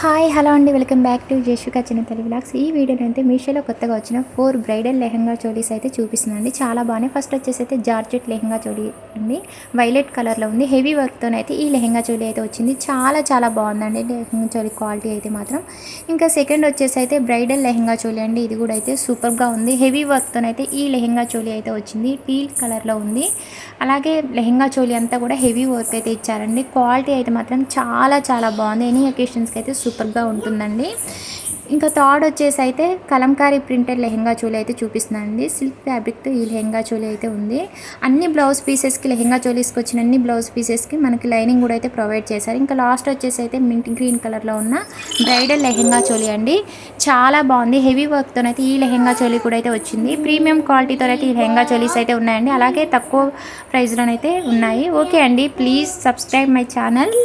Hi hello అండి, welcome back to జేషుక చిన్న Telugu vlogs. ఈ వీడియోలో అయితే మీషోలో కొత్తగా వచ్చిన 4 బ్రైడల్ లెహంగా చోలీస్ అయితే చూపిస్తుందండి. చాలా బాగున్నాయి. ఫస్ట్ వచ్చేసి అయితే జార్జెట్ లెహంగా చోలీ అండి, వైలెట్ కలర్లో ఉంది. హెవీ వర్క్తోనైతే ఈ లెహంగా చోలీ అయితే వచ్చింది. చాలా బాగుందండి లెహంగా చోలీ క్వాలిటీ అయితే మాత్రం. ఇంకా సెకండ్ వచ్చేసి అయితే బ్రైడల్ లెహంగా చోలీ అండి. ఇది కూడా అయితే సూపర్గా ఉంది. హెవీ వర్క్తోనైతే ఈ లెహంగా చోలీ అయితే వచ్చింది. టీల్ కలర్లో ఉంది. అలాగే లెహంగా చోలీ అంతా కూడా హెవీ వర్క్ అయితే ఇచ్చారండి. క్వాలిటీ అయితే మాత్రం చాలా బాగుంది. ఎనీ అకేషన్స్కి అయితే సూపర్గా ఉంటుందండి. ఇంకా థర్డ్ వచ్చేసి అయితే కలంకారీ ప్రింటెడ్ లెహంగా చోలీ అయితే చూపిస్తున్నానండి. సిల్క్ ఫ్యాబ్రిక్తో ఈ లెహంగా చోలీ అయితే ఉంది. అన్ని బ్లౌజ్ పీసెస్కి లెహంగా చోలీస్కి వచ్చిన అన్ని బ్లౌజ్ పీసెస్కి మనకి లైనింగ్ కూడా అయితే ప్రొవైడ్ చేశారు. ఇంకా లాస్ట్ వచ్చేసి అయితే మింట్ గ్రీన్ కలర్లో ఉన్న బ్రైడల్ లెహంగా చోలీ అండి. చాలా బాగుంది. హెవీ వర్క్తోనైతే ఈ లెహంగా చోలీ కూడా అయితే వచ్చింది. ప్రీమియం క్వాలిటీతో అయితే ఈ లెహంగా చోలీస్ అయితే ఉన్నాయండి. అలాగే తక్కువ ప్రైస్లోనైతే ఉన్నాయి. ఓకే అండి, ప్లీజ్ సబ్స్క్రైబ్ మై ఛానల్.